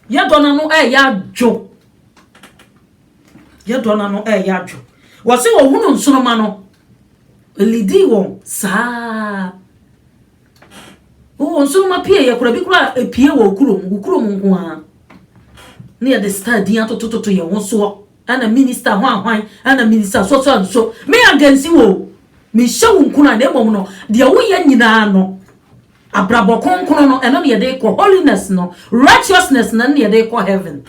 ye do na no ya dwo ye do na no ya dwo wose wo hunu nsonoma no lidi won saa wo nsonoma pie ye kura bi kura epie wo kurom nko a ne ye de star dia to ye won so ana minister hwan ana minister so me agansi wo me shewu nkuna na emom no de wo ye nyina no abrabo konkono no eno ne ye de ko holiness no righteousness na ne ye de ko heaven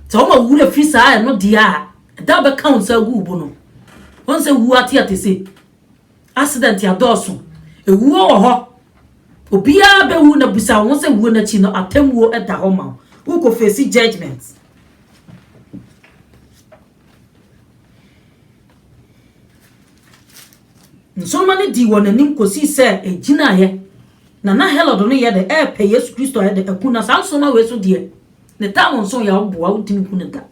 so ma wure fi saa no dia da be counsel gubu no won se wu ati se accident ya doso ewu wo ho Obia be wu na busa won se wu na chi no atemwo eda ho ma wo ko face judgment. So many di won anim kosi se ejina ye na Herod no ye de pe Yesu Kristo ye de akuna sanso na we so de ne ta won so ya boa utimi kunenta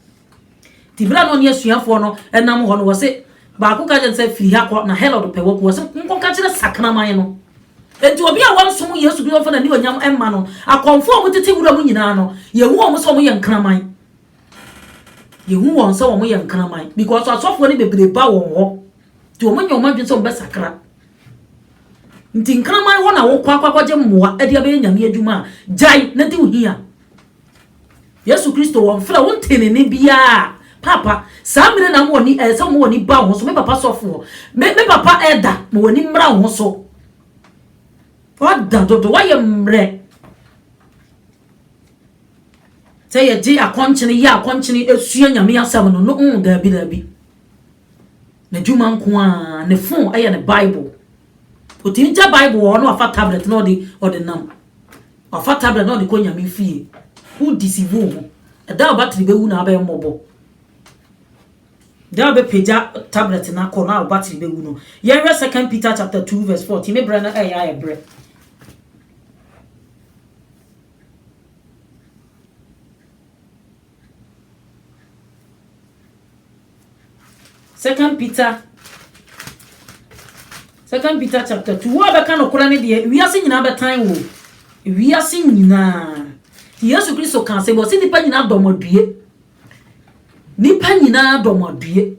ti bra no ne asuafo no enam ho no wo se ba ko ka je se firi ha ko na Herod pe wo ko se nko ka kire sakana man no enti obi a wan so mu Yesu Kristo fa na ni onyam emma no akonfo mu tete wura mu nyina no ye hu o mu so mu ye nkraman ye hu won so mu ye nkraman because asofo ni bebre ba won ho ti o mu nyoma dwen so be sakra nti nkraman ho na wo kwa je mmoa e dia be nyame adwuma jai na ti uhia Yesu Kristo won fra won tenene bia papa samire na mo ni so mo ni ba ho so me papa sofo me papa eda mo ni mra ho so oda do wa ye mre say ye ji akonchene ya akonchene esua nyame asam no no da bi na dwuma nko a ne phone aye ne Bible otinja Bible no afa tablet no di nam afa tablet no di ko nyame fie who deceive who da battery be wu na be mobo da be peja tablet na ko na battery be wu no ye read 2 Peter chapter 2 verse 14 me brana ya bre 2 Peter chapter 2 wa be kan okura ne de wiase nyina be tan wo wiase nyina Yesu Kristo kan se bo si nipa nyina domodue nipa nyina domodue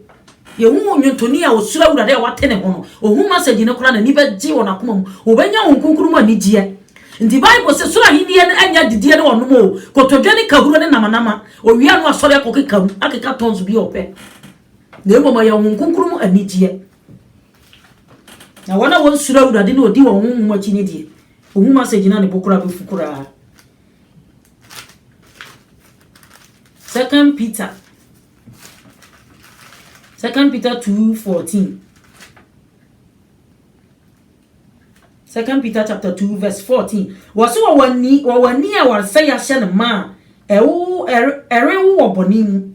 ye hu onyontoni a osura wurade a watene ho no ohu message ne kura na nipa gi wona koma mu obenya honkunkuru ma nigie ndi Bible se sura hidie ne anya didie ne wono mo kotodwe ne kahuro ne namanama owia no asore akokeka akeka tons bi ope na emo ya honkunkuru mu anigie na wana won sura wurade ne odi won hu machi ne die ohu message na ne bokura be fukura 2 Peter 2:14 2 Peter chapter 2 verse 14 waso wani a warsa ya hye ne ma erewu obonimu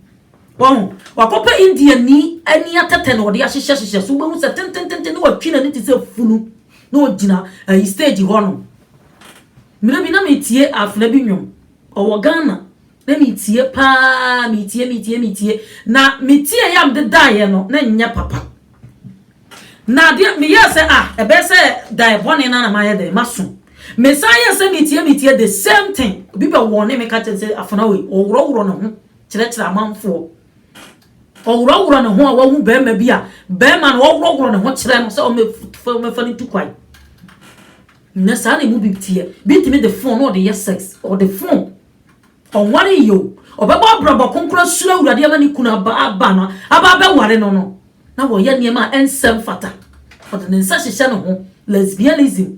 wakopa India ni ani atete na ode ahyehye so behu se tententente ne watwina ne tise funu na ogina stage ho no mira bi na metie afna bi nwom owo Ghana na mitie pa mitie na mitie yam de dae no na nya papa na de me yese ebe se dae bone na maye de maso me say se mitie the same thing bi be won me ka tse afana we owuro no ho kire amanfo owuro no ho a wa hu be ma bi a be ma no owuro no ho kire no se o me fani tukwai na sa na mu bitie bitime the phone or the sex or the phone on ware yo obeba brabo konkura sura urade ama ni kuna aba no aba be ware no na wo ye niema ensem fata for the nsa hihye no ho lesbianism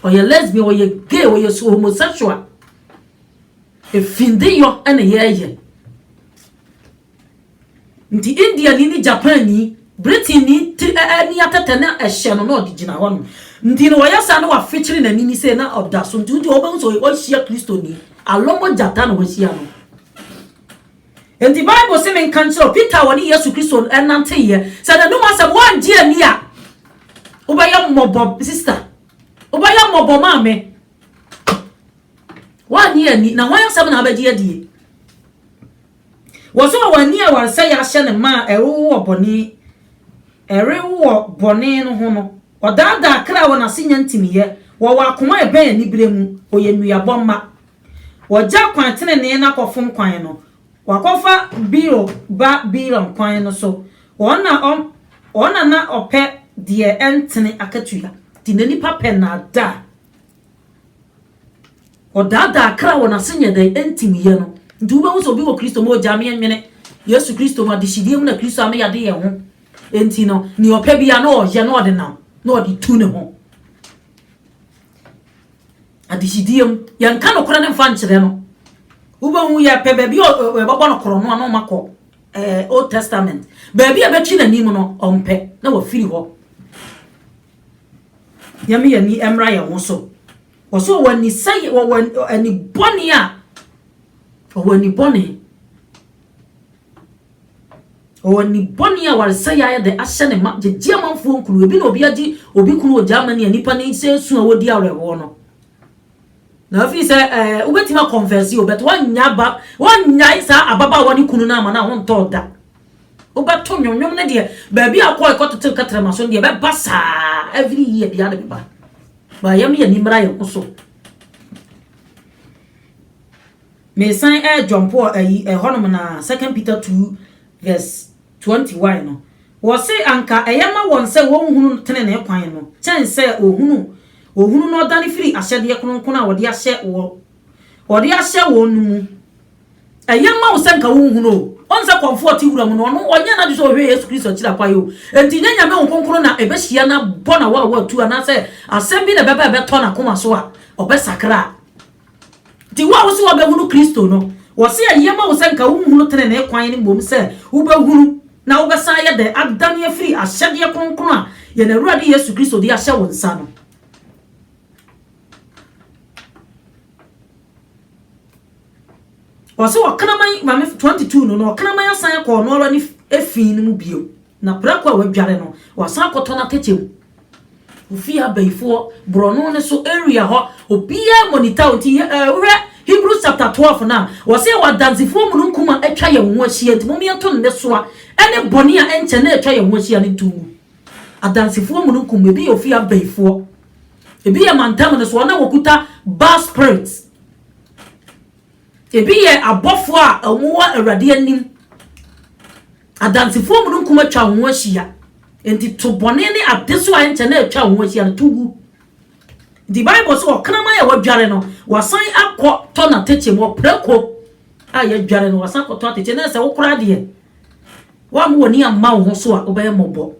or ye lesbian or ye gay or ye homosexual efinde yo ene ye nti India ni Japan ni Britain ni ni atete na ehye no no digina ho no nti no ya sa no wa fechiri na nini se na oda so nti oba so o hia Kristo ni alomo jata no hia no nti Bible se men kan so Peter woni Yesu Kristo enante ye se na no ma se wan die ani a oba ya mobo sister oba ya mobo mame wani ani na wan ya na abaji adie woso wani a wansa ya hye ne ma erewo bone no ho no odada akra wona senya ntimiye wo wakoma ebe ni bremu oyenu yabomma woja kwan tenene na kofom kwan no wakofa biro kwan no so ona na ope de entene akatuya tinani pape na da odada akra wona senya de ntimiye no nduba wo so bi wo Kristo mo jame enwene Yesu Kristo ma dishidie mu na Kristo ame yade ye ho enti no ni ope bia na oye na ode nam na odi tu ne ho adishidiem yanka no kora ne mfa nkyere no ubehu ya pebe bi babo no koro no makọ Old Testament baby abetwi na nim no ompe na wafiri ho yami yani emra ya wo so Oso wani say ani boni a wani boni wani boni a war say ya de ahye ne ma je amanfo nkuru ebi na obi agi obi kunu o Germany nipa ne se su a wodi arewo no na fi se ubetima confess you but wanya isa ababa wani kunu na ma na won to da ubeto nyonnyom ne de ba bi akọ ekototel katrama so de be basa every year dia de ba yam ye nimra ye kuso me san jumpo honom na 2 Peter 2 verse 21 no wo se anka eyama won se wo hunu tene na ekwan no chen se ohunu no dani firi ahyede kronkron a wode ahye wo numu eyama wo se nka wo hunu onza comfort wura mu no onye na so hwe Yesu Kristo kira kwa yo enti nyanya me kronkron na ebehia na bona wa tu ana se asem bi na beba be to na koma so a obesakra ti wa wo so wa be hunu Kristo no wo se eyama wo se nka wo hunu tene na ekwan ni bom se wo be hunu na wo besa ye de adani afiri ahyede kronkron a ye na Awurade Yesu Kristo de ahye wo nsa no wase wakanaman mame 22 no wakanaman asan ko no ora ni efin ni mu bio na prako a wadware no wasan akoto na techem ofia baifo brono ne so area ho obia monitor nti Hebrews chapter 12 na wase wadanzifo mununkuma atwa ye ho ahia nti mom yeto ne so a ene boni a enche na atwa ye ho ahia ne ntumu adanzifo mununkuma ebi ofia baifo ebi ye mantam ne so na wakuta bad spirits ebi ye abofo a omuwa Awurade anim adansifo mu nkuma twa ho ahia enti to bone ne adeso a enche na atwa ho ahia no tugu the Bible so kanama ya wadware no wasan akọ to na teche mo preko a ya dware no wasan akọ to teche na se wokora de wa mo ni amma wo so a obeye mobo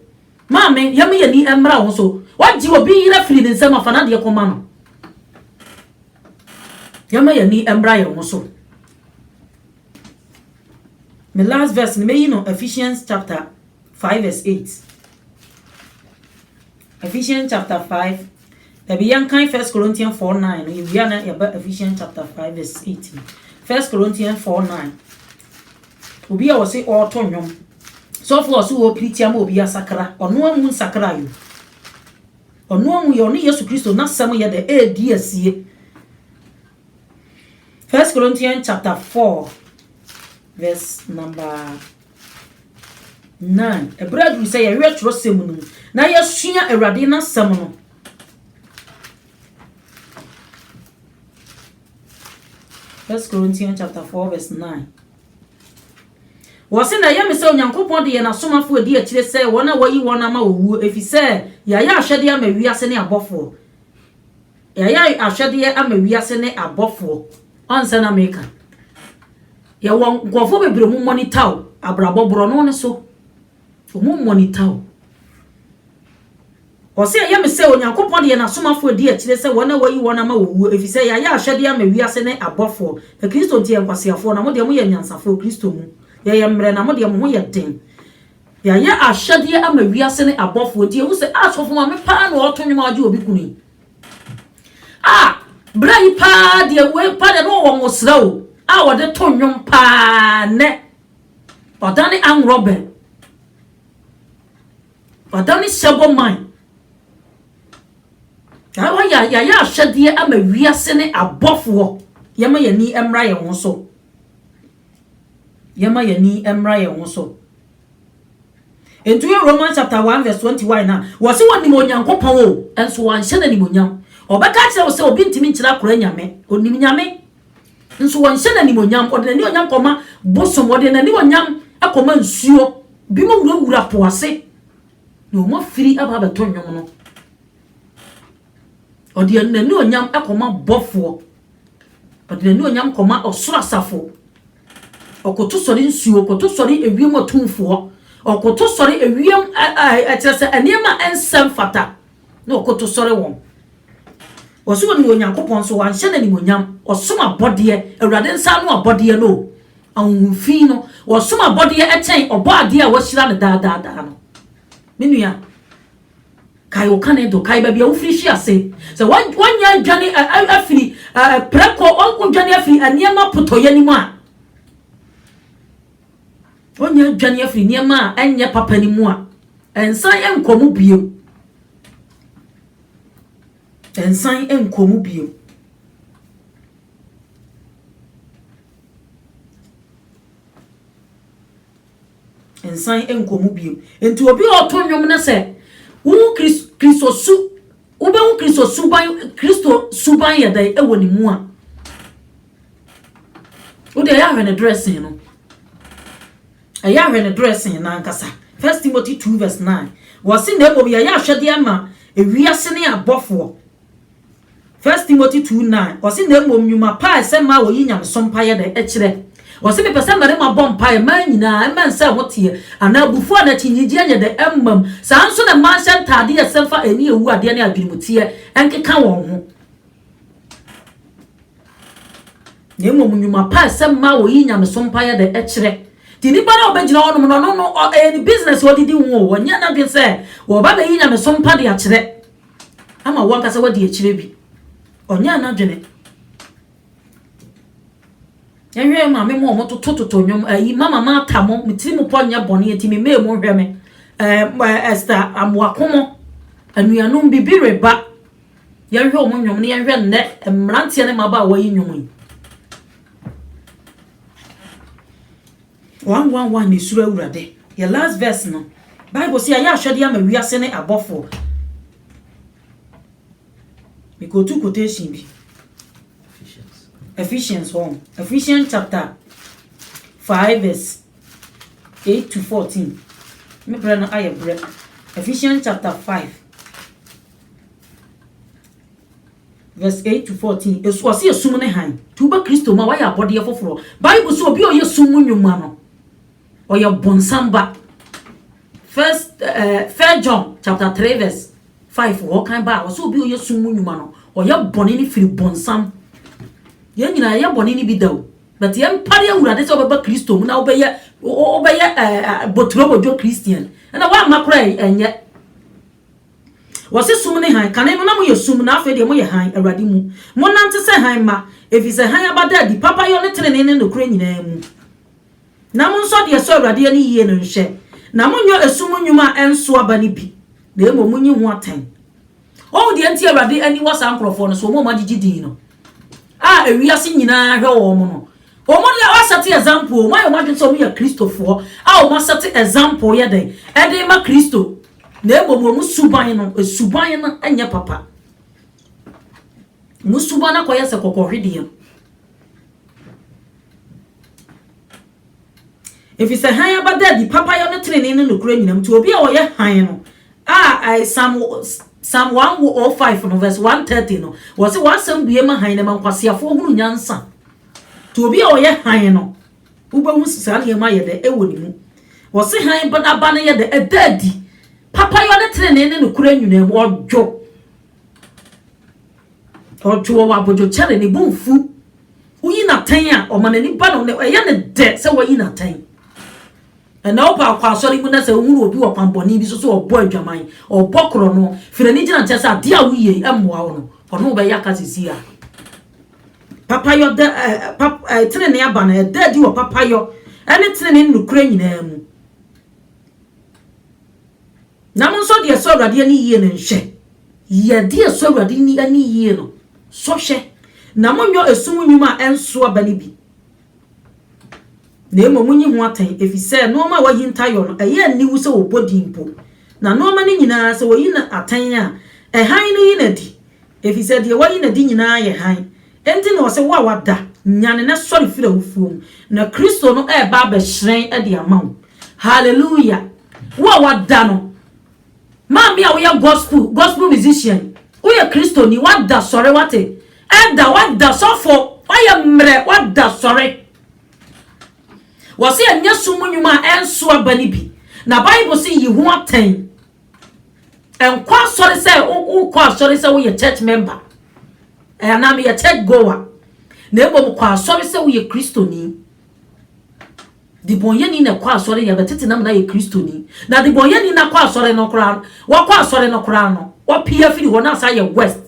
maame yam ye ni emra wo so waji obi yira firi ne nsema fa na de koma no yam ye ni emra ye wo so. My last verse, Ephesians chapter 5 verse 8. Ephesians chapter 5. Maybe young kind 1 Corinthians 4:9. You are Ephesians chapter 5 verse 8. 1 Corinthians 4:9. Obi a wose otonyom. So for so o pritiam obi asakra. Ono amu sakra yo. Ono amu yo ni Yesu Kristo na sam ye de edi asie. 1 Corinthians chapter 4 verse number 9. Ebrad we say we tro semunu na yesua Awurade na sam no. First Corinthians chapter 4 verse 9. Wose na yemi se Onyankopon de ye na somafo adi akire se wona wayi wona ma owu efise ya ahwede ama wiase ne abofo. Ya ahwede ama wiase ne abofo. Onse na meka ya won gofo bebre mu monitor abrabo bro no ne so mu monitor o se ya me se Onyankopon de na somafo adi akire se wona wayi wona ma owu efise ya ahwede ama wiase ne abofo e Kristo tie nkwasiafo na mo de mo ya nyansafo Kristo mu ya mre na mo de mo ye den ya ahwede ama wiase ne abofo die wo se asofo ma me pa na otonwom age obi kunu bra yi pa de we pa de no wo mosra o a wode tonwom pa ne odani an robin odani sebo man awa ya ahwede ama wiase ne abofo yema yani emra ye ho so yema yani emra ye ho so into Romans chapter 1 verse 21 na wose woni mo Onyankopon o enso wanhye na ni monyam obeka kire wo se obi ntimi nkira kora nyame onim nyame nso wanhye na ni monyam ode na ni onyam koma bosom ode na ni onyam akoma nsuo bi mo wura po ase no mo firi aba beto nwom no ode na ni onyam akoma bofo ode na ni onyam koma osoro asafo okoto sori nsuo okoto sori ewiem atumfo okoto sori ewiem akyerese aniema ensem fata na okoto sori won oso ni Onyankopon so wanhye na ni monyam osoma bode Awurade nsa no abode no ahunfi no osoma bode echen obo ade a washira ne da no menua kai o kan do kai ba bia wo firi hia se se wanya adwane afiri preko o dwane afiri aniema potoye ni mu a wanya adwane afiri niema enye papa ni mu a ensan enkomu bio ensan enkomu bio ensan enkomu bio enti obi oto nwom na se wo Kristo su wo be wo Kristo suban ya dai ewo ni mu a wo de ya hwene dressing no ya hwene dressing na nkasa 1 Timothy 2:9 wasi na ebo ya hwede ama ewiase ne abofo 1 Timothy 2:9 wasi na ebo nyuma pa ese ma wo yi nyamsom pa ya da ekire wasi me pese mare ma bom pa ma nyina emense wote ana bufu na chinyigi anya da emmam sanso na mansion tade ya semfa eni ewu ade ne adwinimutie enkeka won ho nyemo nyuma pa ese ma wo yi nyamsom pa ya da ekire tini bara obegina onum no any business odidi wo wonya na dwen se wo ba be yi nyamsom pa de akire ama wo nkasa wadi akire bi onya na dwene yanwe ma me mo tototo nwom ayi mama ma tamo mitiri mu ponya bone eti me me mo hwe me Esther amwakomo anuanum bibire ba yanwe o mo nwom ne yanwe nne mrantie ne maba wa yi nwom yi 111 ni sura urade your last verse no Bible say ya hwede ama wiase ne abofo me go to quotation bi Ephesians chapter 5 verse 8 to 14. Me brana aye bre. Ephesians chapter 5 verse 8 to 14. Esu ose esum ne han. Tuba Kristo ma wa ya bode foforo. Bible so obi o yesum nwuma no. O ya bonsamba. First John chapter 3 verse 5 wo kan ba so obi o yesum nwuma no. O ya bone ni firi bonsam. Yen nyina ya bone ni bi daw but yen pare awurade se obeba Kristo mu na obeye botro bojo Christian na wa makora enye wose sum ne han kan no na mo yesum na afa de mo ye han awurade mu mo nante se han ma efise han abada di papa yo ne trene ne nokura nyina mu na mo nso de so awurade ni yie no nhye na mo nyo esum nwuma enso aba ni bi na emo munyi ho atan o de anti awurade ani wasa nkrofo no so mo ma gigidin no ewiase nyina hwe wo mo no o mo de asate example o ma yo ma dwen so mo ya Kristofo o ma sate example ye den e de ma Kristo na ebo mo suban no suban no anya papa mo suban na koye se kokohwede if you say han abada di papa yo no trene ne no kura nyinam ti obi a wo ye han no Psalm 105 no verse 130 no was it wasam bie ma han na man kwasiafo hunu nyansa to obi o ye han no ubehu sisa na ye ma ye de ewo ni mu was it han bada ba na ye de edadi papa yo ne trene ne no kura nyuna mu ojo wa bojo chere ni bonfu uyi na tan a o manani ba no e ye ne de se wo yi na tan na opa kwa sori mu na se hunu obi wo pamponi bi so obo adwaman obokro no firani gina nche sa dia wiye emmoa wo no ono be yaka sisi a papa yo de trene ne aba na de di wo papa yo ene trene ne nukura nyina mu na mo so de so awrade ni yie ne nhye ye de so awrade ni ani yie no so hye na mo nyo esum nwuma enso aba ni bi na emo munyi ho atan efise no ma wayi ntayo no eye niwu se obodimpo na no ma ni nyina se wayi na atan a han no yi na di efise de wayi na di nyina ye han enti na se wa wada nyane na sori fira wufuom na Kristo no e ba ba hyen e de amaw hallelujah wa wada no ma mi a we gospel musician we Kristo ni wada sori wate e da wada sofo wa mre wada sori wase anya sumu nyuma enso abani bi na Bible say yi ho atan enkwa sori say ukwa sori say we church member na me church goer na ebo kwa sori say we Kristo ni di bonye ni na kwa asore ya betete na ye Kristo ni na di bonye ni na kwa asore no kra wa kwa asore no kra no wa pia firi wo na sa ye west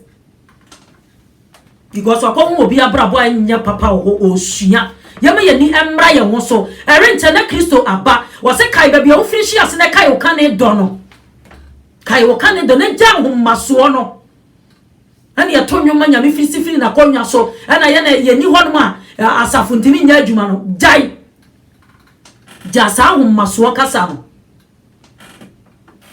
because wakwa wo obi abrabo anya papa o sua yema ye ni emra ye wo so erinche na Kristo aba wo se kai ba bia wo firi ase na kai wo kan e do no kai wo kan e do na ja ho maso no ani ya tonyo manya me firi na konwa so ana ye ni ho no a asafo ntimi nya adwuma no jai jasa ho maso kasa no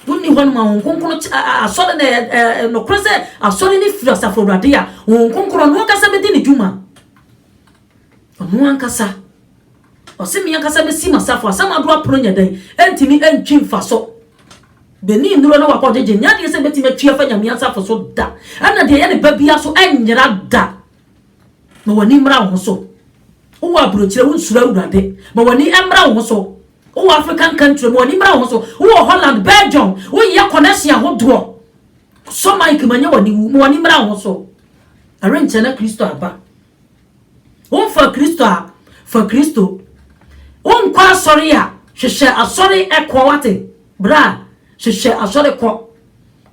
woni ho no ma honkonkro asole na no krose asole ni firi asafo rade a honkonkro no kasa be di ni dwuma no ankasa osemi ankasa be si masafo asama do apro nya dan entimi entwi mfaso beni nduro na wakọ jeje nya de se beti metwi afa nyame asafo so da ana de ye ne babia so enyira da ma wani mra ho so wo abrochire wo nsura urade ma wani emra ho so wo African country ma wani mra ho so wo Holland Belgium wo ye connection ho do so mike manya wani ma wani mra ho so arrange na Kristo aba wo fa Kristo wo nkwa asori a hwehwe asori ekwo wate bra hwehwe asori ko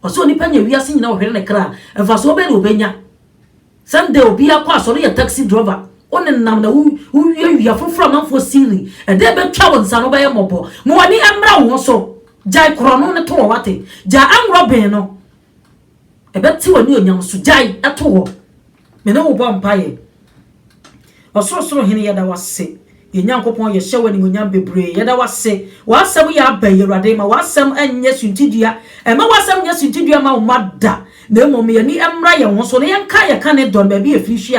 oso ni panya wiase nyina wo hwere ne kra efa so be no benya Sunday obi akwa asori ya taxi driver onen nam na wu ya foforo manfo siri e de be twa won sa no be mobo mo wani emra wo so jai krono ne to wate ja anro ben no e be ti wani onyam so jai eto wo me ne wo bo mpaye osoro hene yada wase ye nyankopon ye hye wani onyam bebre yada wase wasam ya ba yerade ma wasam anye suntidua e ma wasam nya suntidua ma wo mada na emom ye ni emra ye ho so ne yanka ye ka ne don ba bi efiri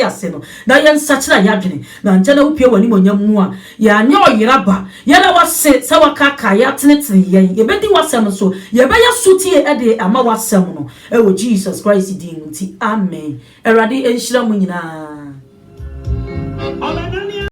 ase no na ye nsachira ya dwene na nche na upie wani monyam mu a ya anya oyiraba ye na wase sa wakaka ya tenetene ye bedi wasam so ye be ya sutie e de ama wasam no e wo Jesus Christ din nti amen erade enhira mu nyina. Amen.